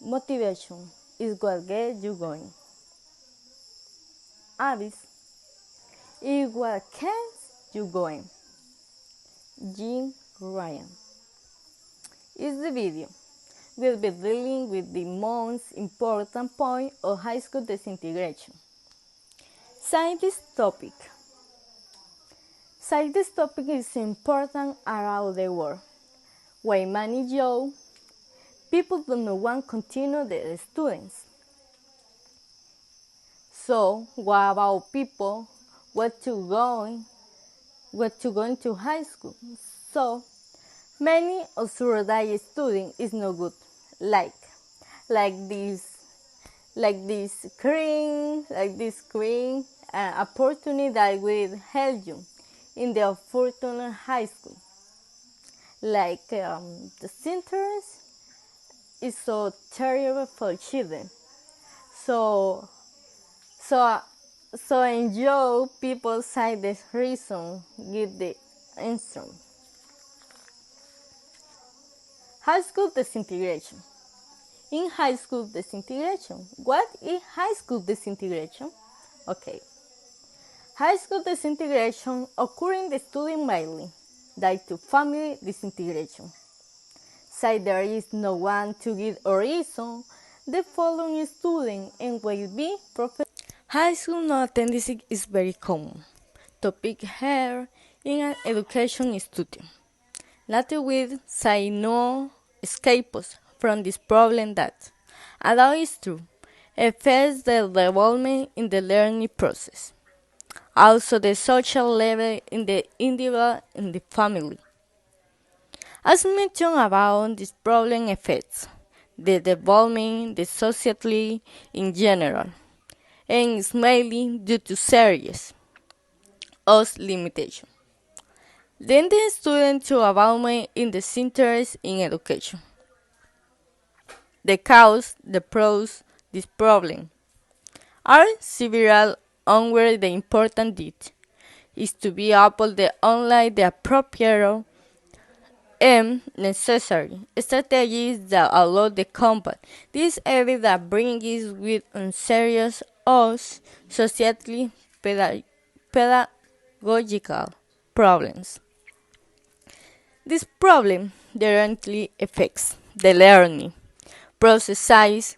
Motivation is what gets you going. Habits is what keeps you going. Jim Ryan. Is the video. We'll be dealing with the most important point of high school disintegration. Science topic. Science topic is important around the world. Why many young people do not want to continue their students. So, what about people what to go to high school? So, many assure that studying is no good, like this screen opportunity that will help you in the unfortunate high school. Disinterest is so terrible for children. So so so enjoy people cite this reason give the answer. High school disintegration. In high school disintegration, what is high school disintegration? Okay. High school disintegration occurs in the student mainly due to family disintegration. Say there is no one to give a reason, the following student and will be professor. High school no attendance is very common. Topic here in an education institute. Later with say no escapes from this problem that, although it's true, affects the development in the learning process. Also the social level in the individual and the family. As mentioned about this problem affects the development, the society in general, and is mainly due to serious of limitation. Then the student to involvement in disinterest in education. The cause, the pros, this problem are several on where the important deed is to be able the online the appropriate and necessary strategies that allow the combat this area that brings with unserious or socially pedagogical problems. This problem directly affects the learning process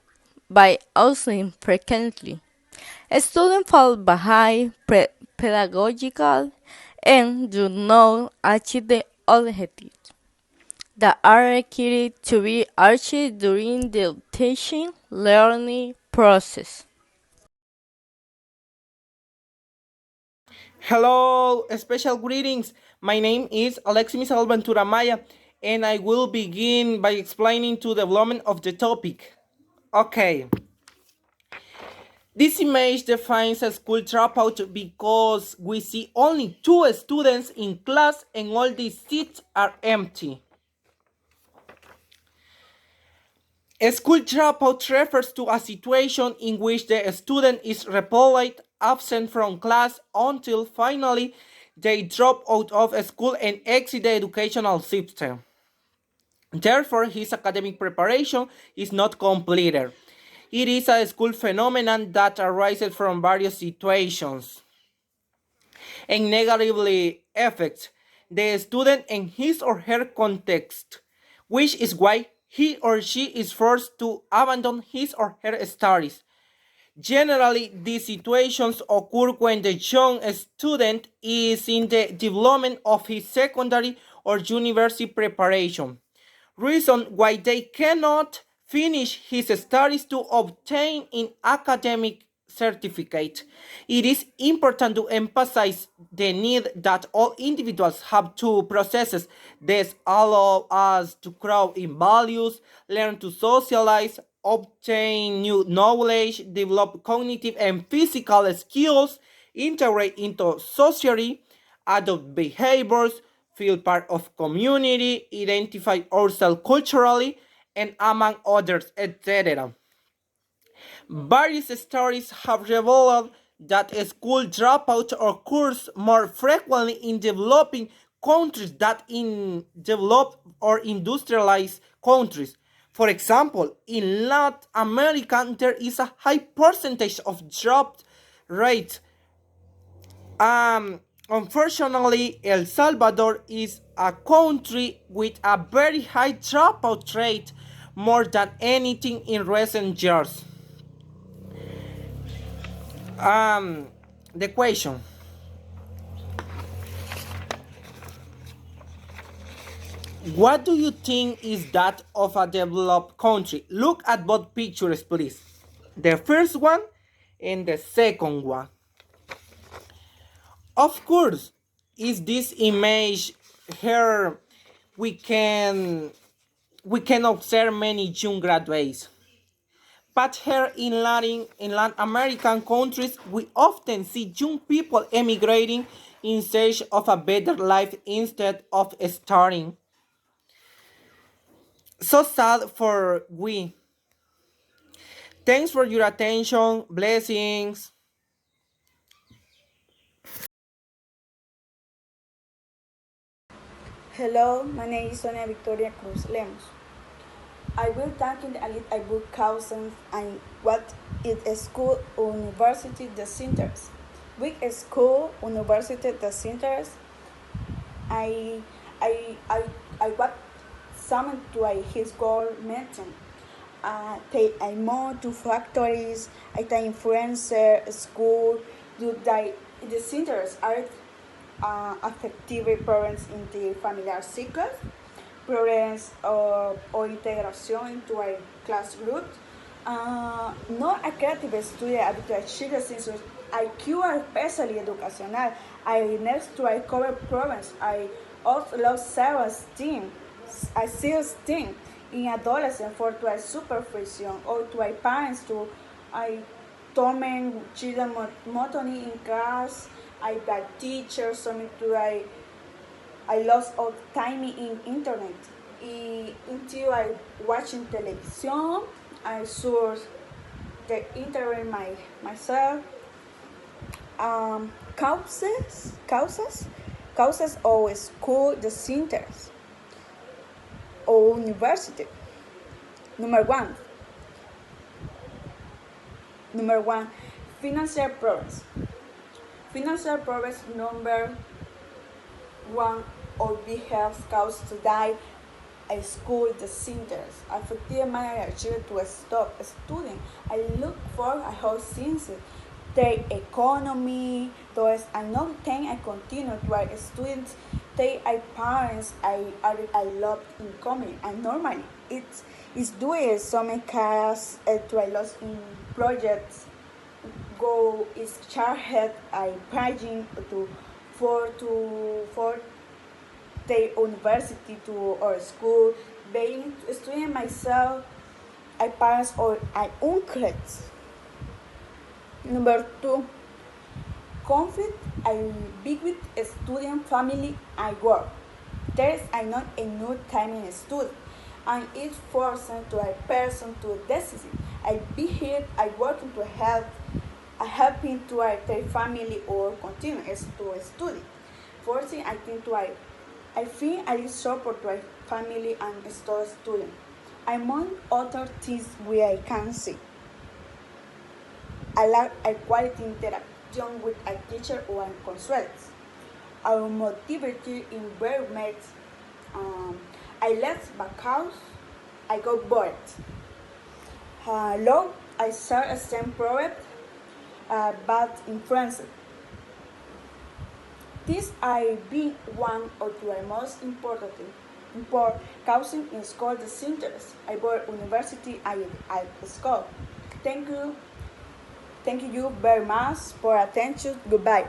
by also frequently. Students fall behind pedagogical and do not achieve the objectives that are required to be achieved during the teaching learning process. Hello, special greetings. My name is Alexis Alventura Maya, and I will begin by explaining to the development of the topic. Okay. This image defines a school dropout because we see only 2 students in class and all the seats are empty. A school dropout refers to a situation in which the student is repelled, absent from class until finally they drop out of school and exit the educational system. Therefore, his academic preparation is not completed. It is a school phenomenon that arises from various situations and negatively affects the student and his or her context, which is why he or she is forced to abandon his or her studies. Generally, these situations occur when the young student is in the development of his secondary or university preparation. Reason why they cannot finish his studies to obtain an academic certificate. It is important to emphasize the need that all individuals have to processes. This allow us to grow in values, learn to socialize, obtain new knowledge, develop cognitive and physical skills, integrate into society, adopt behaviors, feel part of community, identify ourselves culturally, and among others, etc. Various studies have revealed that school dropout occurs more frequently in developing countries than in developed or industrialized countries. For example, in Latin America, there is a high percentage of drop rate. Um, Unfortunately, El Salvador is a country with a very high dropout rate, more than anything in recent years. Um, the question: what do you think is that of a developed country? Look at both pictures, please. The first one and the second one. Of course, is this image here we can we can observe many young graduates. But here in Latin American countries, we often see young people emigrating in search of a better life instead of starting. So sad for we. Thanks for your attention. Blessings. Hello, my name is Sonia Victoria Cruz Lemos. I will talk in a little about causes and what is a school or university disinterest. With a school, university disinterest, I, I, I what some to a his goal mentioned. I more to factories, I influencer school, do the disinterest are affective parents in the familiar cycle, problemas o integración into a class group. No a creative study habitual citizens IQ especially educacional. I next to I cover problems. I also love self-esteem. I self-esteem in adolescent for to a supervision or to a parents to I torment children monotony in class. I bad teachers, something to I lost all time in internet. Until I watching television, I saw the internet myself. Causes of school dissenters or university. Number one, number one, financial problems. Financial problems number one or be health cause to die a school dissenters. Affected my ability to stop studying. I look for a whole since the economy, those another thing I continue to our students, they are parents I love incoming and normally it's doing some class to I lost in projects go is charged I paying for the university to or school being student myself I parents or I uncles. Number two, conflict I big with a student family I work. There is I not enough time in a student and it forces to a person to decision. I be here I working to help I helping to their family or continue to study. Forcing I think to I think I support my family and student. Among other things we I can see. I like a quality interaction with a teacher or a consultant. Our motivated environment. I left because I got bored. Long I saw a same project, but in France. These are being one of the most important causing in school disinterest. I bought university I school. Thank you. Thank you very much for attention. Goodbye.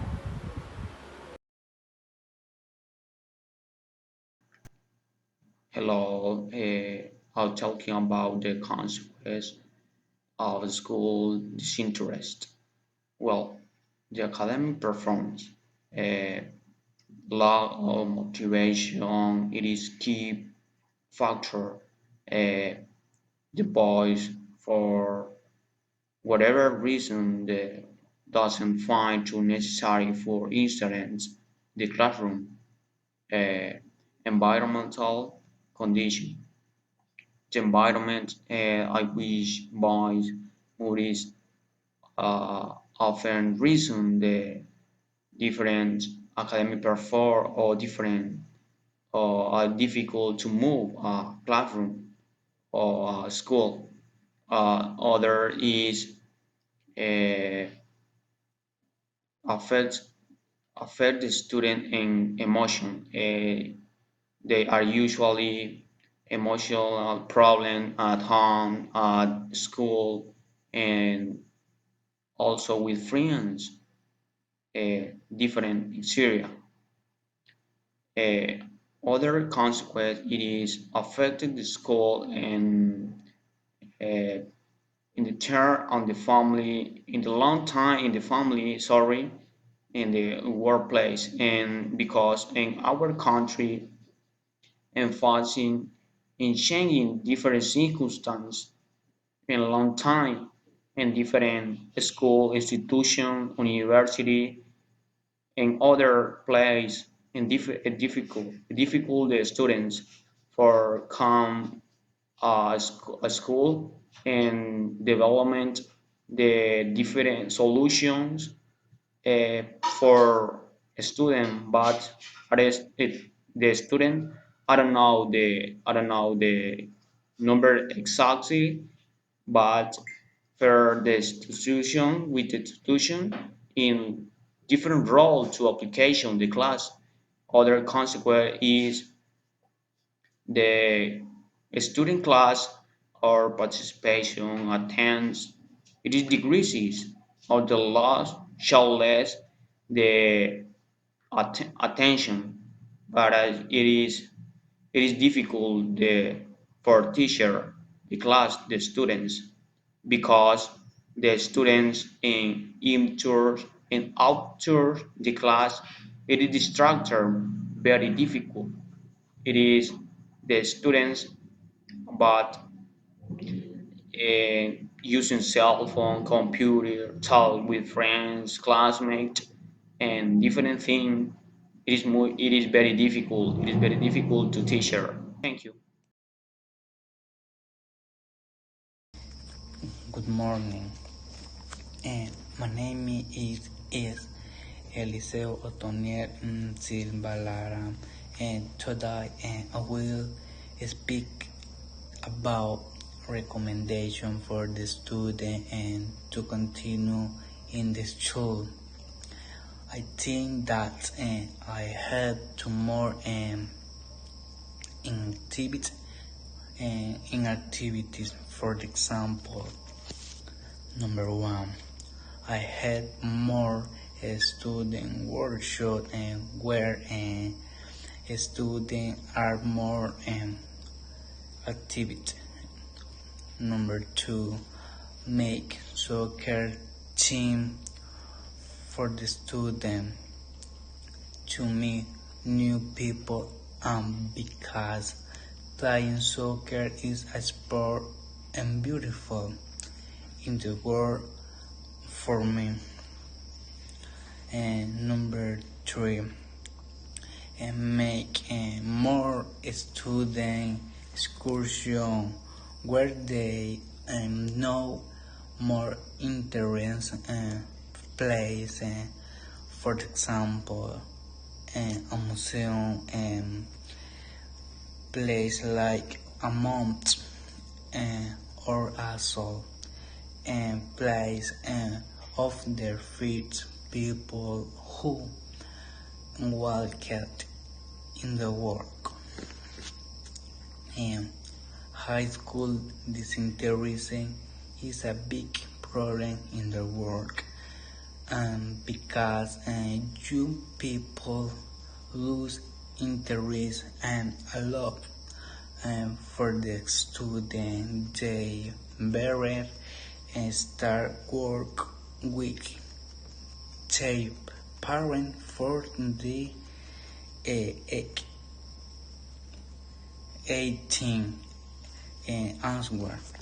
Hello, I'm talking about the consequence of school disinterest. Well, the academic performance, uh, lack of motivation, it is key factor. The boys, for whatever reason, doesn't find too necessary. For instance, the classroom, uh, environmental condition. the environment. I wish boys movies often reason the different academic perform or different or are difficult to move classroom or school. Other is uh, affect affect the student in emotion. They are usually emotional problem at home, at school, and also with friends. Different in Syria. Uh, Other consequence it is affecting the school and uh, in the turn on the family in the long time in the family sorry in the workplace and because in our country emphasizing in changing different circumstances in a long time in different school institution university and other place in difficult students for come a school and development the different solutions uh, for a student, but the student I don't know the number exactly, but for the institution with the institution in different role to application the class. Other consequence is the student class or participation attends it is decreases or the loss shall less the attention but it is difficult for teacher the class the students because the students in indoors and outdoors the class it is distractor very difficult it is the students but using cell phone computer talk with friends classmates and different things it is very difficult it is very difficult to teach her thank you. Good morning, and my name is Eliseo Otoniel Silva Lara, and today I will speak about recommendation for the student and to continue in the school. I think that I have to more in activities in activities. For example, number one, I had more student workshop and where students are more activity. Number two, make soccer team for the student to meet new people because playing soccer is a sport and beautiful in the world for me. And number three, and make more student excursion where they know more interest place. For example, a museum and place like a month or a soul and place of their feet people who walked in the work. And high school disinterest is a big problem in the world because young people lose interest and a lot for the student they better start work with their parent for the 18 answer.